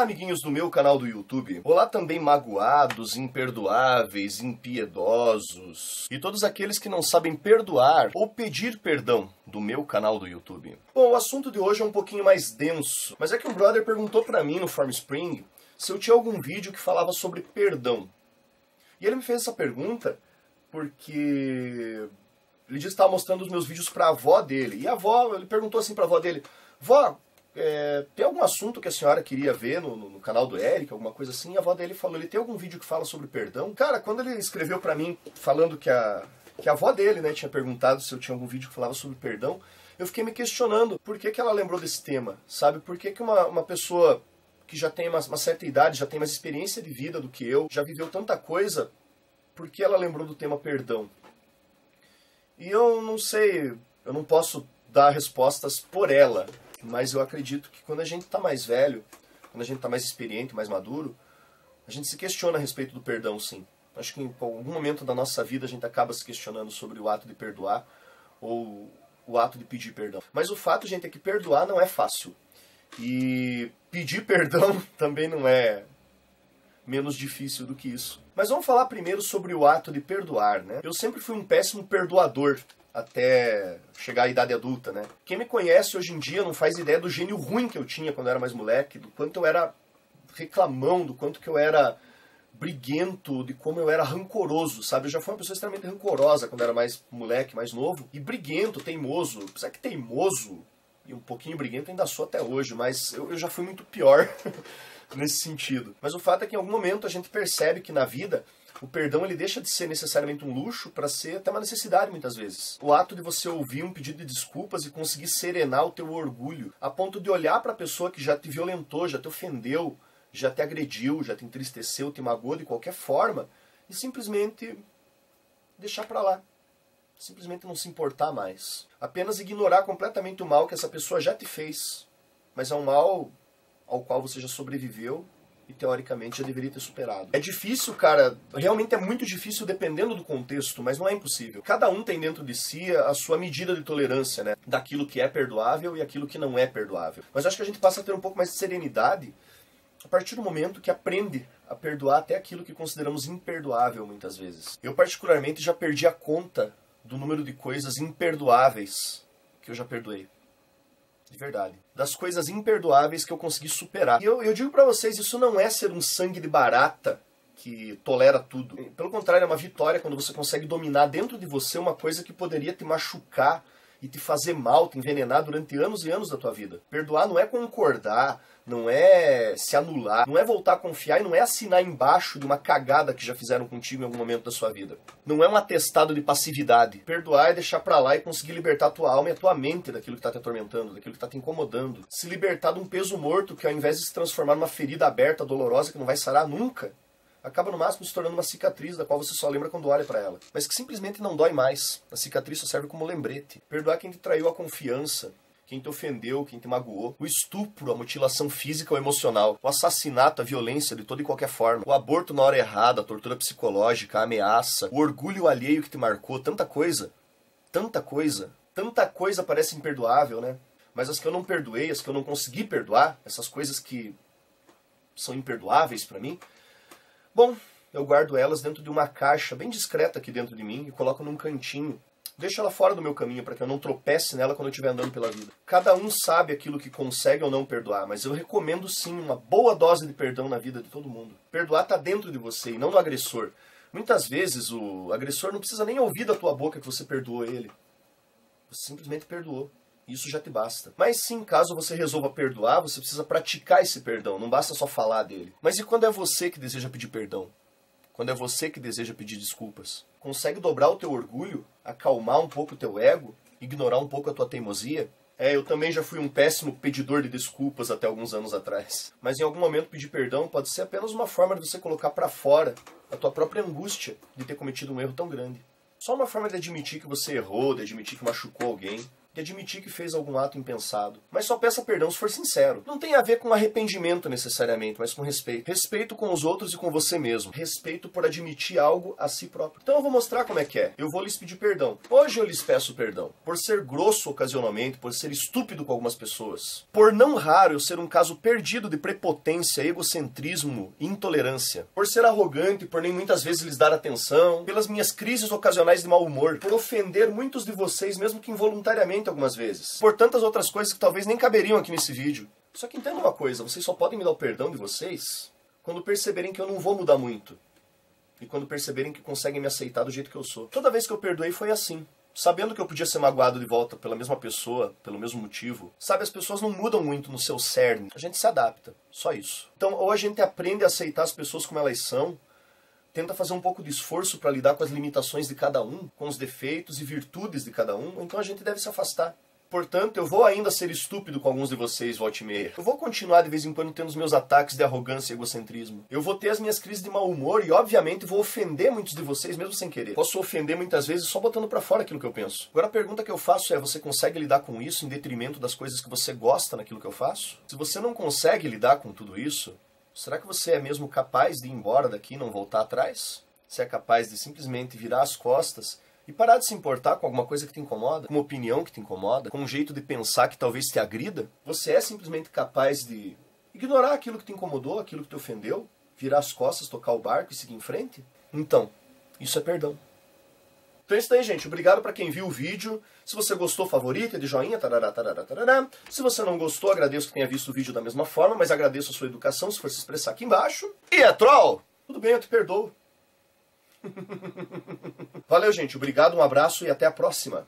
Olá, amiguinhos do meu canal do YouTube. Olá também magoados, imperdoáveis, impiedosos e todos aqueles que não sabem perdoar ou pedir perdão do meu canal do YouTube. Bom, o assunto de hoje é um pouquinho mais denso, mas é que um brother perguntou pra mim no Formspring se eu tinha algum vídeo que falava sobre perdão. E ele me fez essa pergunta porque ele disse que estava mostrando os meus vídeos pra avó dele. E a avó, ele perguntou assim pra avó dele: vó, tem algum assunto que a senhora queria ver no canal do Eric, alguma coisa assim? E a avó dele falou: ele tem algum vídeo que fala sobre perdão? Cara, quando ele escreveu pra mim falando que a avó dele, né, tinha perguntado se eu tinha algum vídeo que falava sobre perdão, eu fiquei me questionando por que ela lembrou desse tema, sabe? Por que uma pessoa que já tem uma certa idade, já tem mais experiência de vida do que eu, já viveu tanta coisa, por que ela lembrou do tema perdão? E eu não sei, eu não posso dar respostas por ela, mas eu acredito que quando a gente está mais velho, quando a gente está mais experiente, mais maduro, a gente se questiona a respeito do perdão, sim. Acho que em algum momento da nossa vida a gente acaba se questionando sobre o ato de perdoar ou o ato de pedir perdão. Mas o fato, gente, é que perdoar não é fácil. E pedir perdão também não é menos difícil do que isso. Mas vamos falar primeiro sobre o ato de perdoar, né? Eu sempre fui um péssimo perdoador até chegar à idade adulta, né? Quem me conhece hoje em dia não faz ideia do gênio ruim que eu tinha quando eu era mais moleque, do quanto eu era reclamão, do quanto que eu era briguento, de como eu era rancoroso, sabe? Eu já fui uma pessoa extremamente rancorosa quando eu era mais moleque, mais novo, e briguento, teimoso. Apesar que teimoso e um pouquinho briguento ainda sou até hoje, mas eu já fui muito pior nesse sentido. Mas o fato é que em algum momento a gente percebe que na vida o perdão ele deixa de ser necessariamente um luxo para ser até uma necessidade muitas vezes. O ato de você ouvir um pedido de desculpas e conseguir serenar o teu orgulho, a ponto de olhar para a pessoa que já te violentou, já te ofendeu, já te agrediu, já te entristeceu, te magoou de qualquer forma, e simplesmente deixar para lá. Simplesmente não se importar mais. Apenas ignorar completamente o mal que essa pessoa já te fez. Mas é um mal ao qual você já sobreviveu e teoricamente já deveria ter superado. É difícil, cara, realmente é muito difícil dependendo do contexto, mas não é impossível. Cada um tem dentro de si a sua medida de tolerância, né? Daquilo que é perdoável e aquilo que não é perdoável. Mas eu acho que a gente passa a ter um pouco mais de serenidade a partir do momento que aprende a perdoar até aquilo que consideramos imperdoável muitas vezes. Eu particularmente já perdi a conta do número de coisas imperdoáveis que eu já perdoei. De verdade. Das coisas imperdoáveis que eu consegui superar. E eu digo pra vocês, isso não é ser um sangue de barata que tolera tudo. Pelo contrário, é uma vitória quando você consegue dominar dentro de você uma coisa que poderia te machucar e te fazer mal, te envenenar durante anos e anos da tua vida. Perdoar não é concordar, não é se anular, não é voltar a confiar e não é assinar embaixo de uma cagada que já fizeram contigo em algum momento da sua vida. Não é um atestado de passividade. Perdoar é deixar pra lá e conseguir libertar a tua alma e a tua mente daquilo que tá te atormentando, daquilo que tá te incomodando. Se libertar de um peso morto que ao invés de se transformar numa ferida aberta, dolorosa, que não vai sarar nunca, acaba no máximo se tornando uma cicatriz da qual você só lembra quando olha pra ela. Mas que simplesmente não dói mais. A cicatriz só serve como lembrete. Perdoar quem te traiu a confiança, quem te ofendeu, quem te magoou, o estupro, a mutilação física ou emocional, o assassinato, a violência de toda e qualquer forma, o aborto na hora errada, a tortura psicológica, a ameaça, o orgulho alheio que te marcou, tanta coisa parece imperdoável, né? Mas as que eu não perdoei, as que eu não consegui perdoar, essas coisas que são imperdoáveis pra mim, bom, eu guardo elas dentro de uma caixa bem discreta aqui dentro de mim e coloco num cantinho. Deixo ela fora do meu caminho para que eu não tropece nela quando eu estiver andando pela vida. Cada um sabe aquilo que consegue ou não perdoar, mas eu recomendo sim uma boa dose de perdão na vida de todo mundo. Perdoar está dentro de você e não no agressor. Muitas vezes o agressor não precisa nem ouvir da tua boca que você perdoou ele. Você simplesmente perdoou. Isso já te basta. Mas sim, caso você resolva perdoar, você precisa praticar esse perdão. Não basta só falar dele. Mas e quando é você que deseja pedir perdão? Quando é você que deseja pedir desculpas? Consegue dobrar o teu orgulho, acalmar um pouco o teu ego, ignorar um pouco a tua teimosia? Eu também já fui um péssimo pedidor de desculpas até alguns anos atrás. Mas em algum momento pedir perdão pode ser apenas uma forma de você colocar pra fora a tua própria angústia de ter cometido um erro tão grande. Só uma forma de admitir que você errou, de admitir que machucou alguém, que admitir que fez algum ato impensado. Mas só peça perdão se for sincero. Não tem a ver com arrependimento necessariamente, mas com respeito. Respeito com os outros e com você mesmo. Respeito por admitir algo a si próprio. Então eu vou mostrar como é que é. Eu vou lhes pedir perdão. Hoje eu lhes peço perdão. Por ser grosso ocasionalmente, por ser estúpido com algumas pessoas. Por não raro eu ser um caso perdido de prepotência, egocentrismo e intolerância. Por ser arrogante, por nem muitas vezes lhes dar atenção. Pelas minhas crises ocasionais de mau humor. Por ofender muitos de vocês, mesmo que involuntariamente algumas vezes. Por tantas outras coisas que talvez nem caberiam aqui nesse vídeo. Só que entenda uma coisa, vocês só podem me dar o perdão de vocês quando perceberem que eu não vou mudar muito. E quando perceberem que conseguem me aceitar do jeito que eu sou. Toda vez que eu perdoei foi assim. Sabendo que eu podia ser magoado de volta pela mesma pessoa, pelo mesmo motivo. Sabe, as pessoas não mudam muito no seu cerne. A gente se adapta. Só isso. Então, ou a gente aprende a aceitar as pessoas como elas são, tenta fazer um pouco de esforço para lidar com as limitações de cada um, com os defeitos e virtudes de cada um, ou então a gente deve se afastar. Portanto, eu vou ainda ser estúpido com alguns de vocês, volte e meia. Eu vou continuar de vez em quando tendo os meus ataques de arrogância e egocentrismo. Eu vou ter as minhas crises de mau humor e, obviamente, vou ofender muitos de vocês, mesmo sem querer. Posso ofender muitas vezes só botando pra fora aquilo que eu penso. Agora a pergunta que eu faço é, você consegue lidar com isso em detrimento das coisas que você gosta naquilo que eu faço? Se você não consegue lidar com tudo isso, será que você é mesmo capaz de ir embora daqui e não voltar atrás? Você é capaz de simplesmente virar as costas e parar de se importar com alguma coisa que te incomoda, com uma opinião que te incomoda, com um jeito de pensar que talvez te agrida? Você é simplesmente capaz de ignorar aquilo que te incomodou, aquilo que te ofendeu, virar as costas, tocar o barco e seguir em frente? Então, isso é perdão. Então é isso daí, gente. Obrigado para quem viu o vídeo. Se você gostou, favorita, de joinha, tarará, tarará, tarará. Se você não gostou, agradeço que tenha visto o vídeo da mesma forma, mas agradeço a sua educação, se for se expressar aqui embaixo. E é troll! Tudo bem, eu te perdoo. Valeu, gente. Obrigado, um abraço e até a próxima.